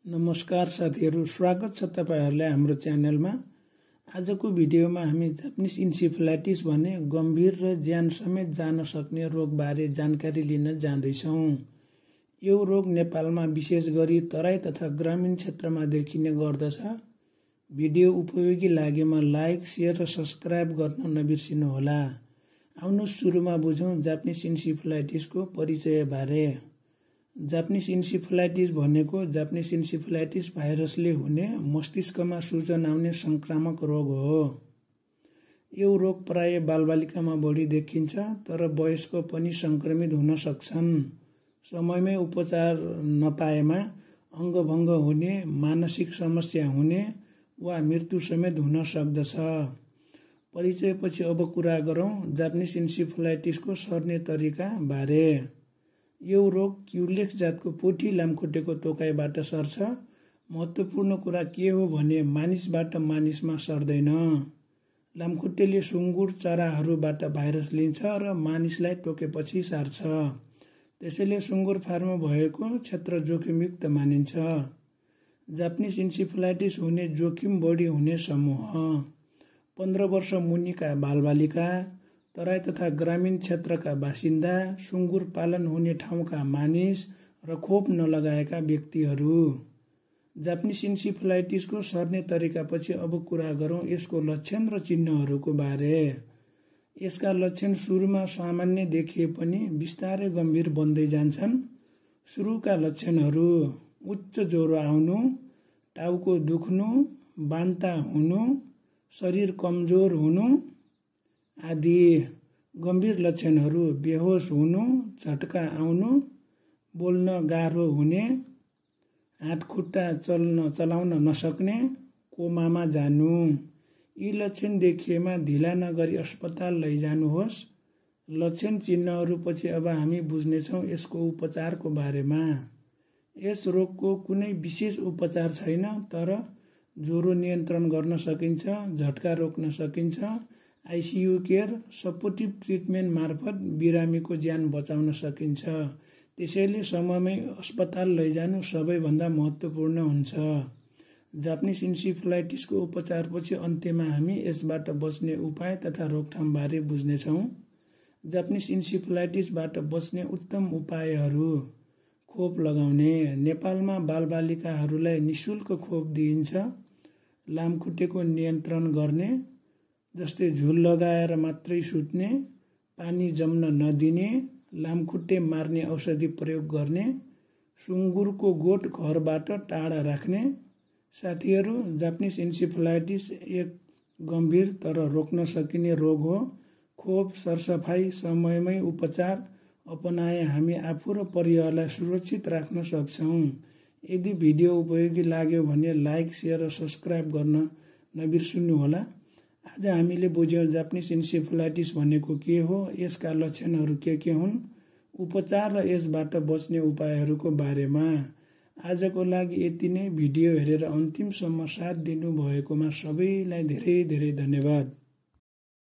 नमस्कार साथीहरू, स्वागत छ तपाईहरुलाई हाम्रो च्यानलमा। आजको भिडियोमा हामी जापानिज इन्सेफेलाइटिस भन्ने गम्भीर र ज्यान समेत जान सक्ने रोग बारे जानकारी लिन जाँदैछौं। यो रोग नेपालमा विशेष गरी तराई तथा ग्रामीण क्षेत्रमा देखिने गर्दछ। भिडियो उपयोगी लागेमा लाइक, शेयर र सब्स्क्राइब गर्न नबिर्सिनुहोला। आउनुहोस् सुरुमा बुझौं जापानिज इन्सेफेलाइटिसको परिचय बारे। जापानिज इन्सेफेलाइटिस भनेको जापानिज इन्सेफेलाइटिस भाइरसले हुने मस्तिष्कमा सूजन आउने संक्रामक रोग हो। यो रोग प्राय बालबालिकामा बढी देखिन्छ, तर वयस्क पनि संक्रमित हुन सक्छन्। समयमै उपचार नपाएमा अङ्गभङ्ग हुने, मानसिक समस्या हुने वा मृत्यु समेत हुन सक्दछ। परिचयपछि अब कुरा गरौं जापानिज इन्सेफेलाइटिसको सर्ने तरिका बारे। यो रोग क्युलेक्स जातको पोथी लामखुट्टेको टोकाइबाट सर्छ। महत्त्वपूर्ण कुरा के हो भने मानिसबाट मानिसमा सर्दैन। लामखुट्टेले सुँगुर, चराहरूबाट भाइरस लिन्छ र मानिसलाई टोकेपछि सार्छ। त्यसैले सुँगुर फार्म भएको क्षेत्र जोखिमयुक्त मानिन्छ। जापानिज इन्सेफेलाइटिस हुने जोखिम बढी हुने समूह: 15 वर्ष मुनिका बालबालिका, तराई तथा ग्रामीण क्षेत्रका बासिन्दा, सुँगुर पालन हुने ठाउँका मानिस र खोप नलगाएका व्यक्तिहरू। जापानिज इन्सेफेलाइटिसको सर्ने तरिकापछि अब कुरा गरौं यसको लक्षण र चिन्हहरूको बारे। यसका लक्षण सुरुमा सामान्य देखिए पनि बिस्तारै गम्भीर बन्दै जान्छन्। सुरुका लक्षणहरू: उच्च ज्वरो आउनु, टाउको दुख्नु, बान्ता हुनु, शरीर कमजोर हुनु आदि। गम्भीर लक्षणहरू: बेहोस हुनु, झट्का आउनु, बोल्न गाह्रो हुने, हातखुट्टा चलाउन नसक्ने, कोमामा जानु। यी लक्षण देखिएमा ढिला नगरी अस्पताल लैजानुहोस्। लक्षण चिन्हहरूपछि अब हामी बुझ्नेछौं यसको उपचारको बारेमा। यस रोगको कुनै विशेष उपचार छैन, तर ज्वरो नियन्त्रण गर्न सकिन्छ, झट्का रोक्न सकिन्छ, आइसियु केयर, सपोर्टिभ ट्रिटमेन्ट मार्फत बिरामीको ज्यान बचाउन सकिन्छ। त्यसैले समयमै अस्पताल लैजानु सबैभन्दा महत्त्वपूर्ण हुन्छ। जापानिज इन्सेफेलाइटिसको उपचारपछि अन्त्यमा हामी यसबाट बच्ने उपाय तथा रोकथाम बारे बुझ्नेछौं। जापानिज इन्सेफेलाइटिसबाट बच्ने उत्तम उपायहरू: खोप लगाउने। नेपालमा बालबालिकाहरूलाई निशुल्क खोप दिइन्छ। लामखुट्टेको नियन्त्रण गर्ने, जस्तै झुल लगाएर मात्रै सुत्ने, पानी जम्न नदिने, लामखुट्टे मार्ने औषधि प्रयोग गर्ने, सुँगुरको गोठ घरबाट टाढा राख्ने। साथीहरू, जापानिज इन्सेफेलाइटिस एक गम्भीर तर रोक्न सकिने रोग हो। खोप, सरसफाई, समयमै उपचार अपनाए हामी आफू र परिवारलाई सुरक्षित राख्न सक्छौं। यदि भिडियो उपयोगी लाग्यो भने लाइक, शेयर र सब्स्क्राइब गर्न नबिर्सनुहोला। आज हामीले बुझ्यौं जापानिज इन्सेफेलाइटिस भनेको के हो, यसका लक्षणहरू के हुन्, उपचार र यसबाट बच्ने उपायहरूको बारेमा। आजको लागि यति नै। भिडियो हेरेर अन्तिमसम्म साथ दिनुभएकोमा सबैलाई धेरै धेरै धन्यवाद।